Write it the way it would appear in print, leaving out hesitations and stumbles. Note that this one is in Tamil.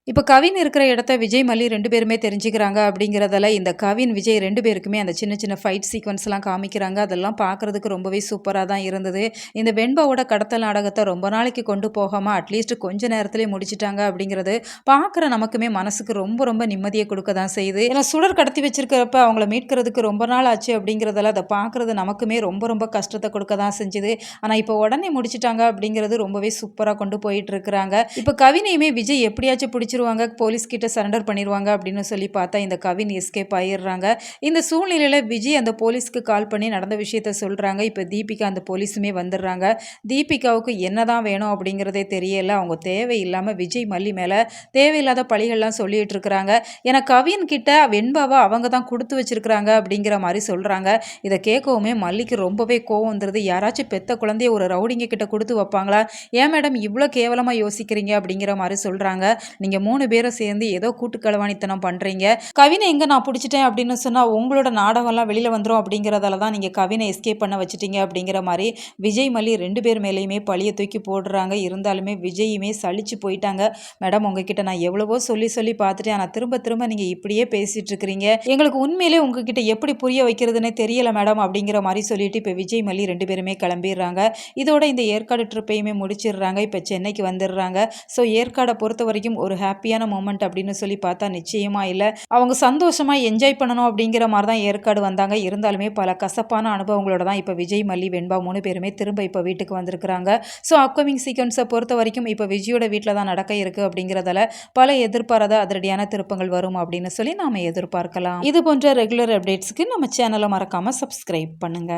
இப்ப கவின் இருக்கிற இடத்த விஜய், மல்லி 2 பேருமே தெரிஞ்சுக்கிறாங்க அப்படிங்கிறதால, இந்த கவின், விஜய் 2 பேருக்குமே அந்த சின்ன சின்ன ஃபைட் சீக்வென்ஸ்லாம் காமிக்கிறாங்க. அதெல்லாம் பார்க்கறதுக்கு ரொம்பவே சூப்பரா தான் இருந்தது. இந்த வெண்பாவோட கடத்தல் நாடகத்த ரொம்ப நாளைக்கு கொண்டு போகாம, அட்லீஸ்ட் கொஞ்ச நேரத்திலேயே முடிச்சுட்டாங்க அப்படிங்கிறது, பார்க்குற நமக்குமே மனசுக்கு ரொம்ப ரொம்ப நிம்மதிய குடுக்க தான் செய்யுது. ஏன்னா சுடர் கடத்தி வச்சிருக்கிறப்ப அவங்கள மீட்கிறதுக்கு ரொம்ப நாள் ஆச்சு அப்படிங்கிறதால, அத பார்க்குறது நமக்குமே ரொம்ப ரொம்ப கஷ்டத்த குடுக்க தான் செஞ்சுது. ஆனா, இப்போ உடனே முடிச்சுட்டாங்க அப்படிங்கிறது ரொம்பவே சூப்பரா கொண்டு போயிட்டு இருக்கிறாங்க. இப்ப கவினையுமே விஜய் எப்படியாச்சும் பிடிச்சிருவாங்க, போலீஸ் கிட்ட சரண்டர் பண்ணிருவாங்க அப்படின்னு சொல்லி பார்த்தா இந்த கவின் எஸ்கேப் ஆயிடுறாங்க. இந்த சூழ்நிலையில விஜய் அந்த போலீஸ்க்கு கால் பண்ணி நடந்த விஷயத்த சொல்றாங்க. இப்ப தீபிகா அந்த போலீஸுமே வந்துடுறாங்க. தீபிகாவுக்கு என்னதான் வேணும் அப்படிங்கிறதே தெரியல. அவங்க தேவையில்லாம விஜய், மல்லி மேல தேவையில்லாத பழிகள்லாம் சொல்லிட்டு இருக்கிறாங்க. ஏன்னா கவின் கிட்ட வெண்பாவை அவங்க தான் கொடுத்து வச்சிருக்கிறாங்க அப்படிங்கிற மாதிரி சொல்றாங்க. இதை கேட்கவுமே மல்லிக்கு ரொம்பவே கோவம் வந்துருது. யாராச்சும் பெத்த குழந்தைய ஒரு ரவுடிங்க கிட்ட கொடுத்து வைப்பாங்களா? ஏன் மேடம் இவ்வளோ கேவலமா யோசிக்கிறீங்க அப்படிங்கிற மாதிரி சொல்றாங்க. நீங்க 3 பேரும் சேர்ந்து ஏதோ கூட்டு களவாணித்தனம் பண்றீங்க. கவினை எங்க நான் பிடிச்சிட்டேன் அப்படின்னு சொன்னா உங்களோட நாடகம்லாம் வெளியில வந்துரும் அப்படிங்கிறதால தான் நீங்க கவினை எஸ்கேப் பண்ண வச்சுட்டீங்க அப்படிங்கிற மாதிரி விஜய், மல்லி 2 பேர் மேலேயுமே பழிய தூக்கி போடுறாங்க. இருந்தாலுமே விஜயுமே சலிச்சு போயிட்டாங்க. மேடம் உங்ககிட்ட நான் எவ்வளவோ சொல்லி சொல்லி பார்த்துட்டேன். ஆனா திரும்ப திரும்ப நீங்க இப்படியே பேசிட்டு இருக்கிறீங்க. எங்களுக்கு உண்மையிலே உங்ககிட்ட எப்படி புரிய வைக்கிறதுனே தெரியல மேடம் அப்படிங்கிற மாதிரி சொல்லிட்டு இப்ப விஜய், மல்லி 2 பேருமே கிளம்பிடுறாங்க. இதோட இந்த ஏற்காடு ட்ரிப்பையுமே முடிச்சிடுறாங்க. இப்ப சென்னைக்கு வந்துடுறாங்க. ஸோ ஏற்காடை பொறுத்த வரைக்கும் ஒரு ஹாப்பியான மூமெண்ட் அப்படின்னு சொல்லி பார்த்தா நிச்சயமா இல்லை. அவங்க சந்தோஷமா என்ஜாய் பண்ணணும் அப்படிங்கிற மாதிரி தான் ஏற்காடு வந்தாங்க. இருந்தாலுமே பல கசப்பான அனுபவங்களோட தான் இப்போ விஜய், மல்லி, வெண்பா 3 பேருமே திரும்ப இப்போ வீட்டுக்கு வந்திருக்கிறாங்க. ஸோ அப்கமிங் சீக்வன்ஸை பொறுத்த வரைக்கும் இப்போ விஜயோட வீட்டில் தான் நடக்க இருக்கு அப்படிங்கிறதால பல எதிர்பாராத அதிரடியான திருப்பங்கள் வரும் அப்படின்னு சொல்லி நாம எதிர்பார்க்கலாம். இது போன்ற ரெகுலர் அப்டேட்ஸ்க்கு நம்ம சேனலை மறக்காம சப்ஸ்கிரைப் பண்ணுங்க.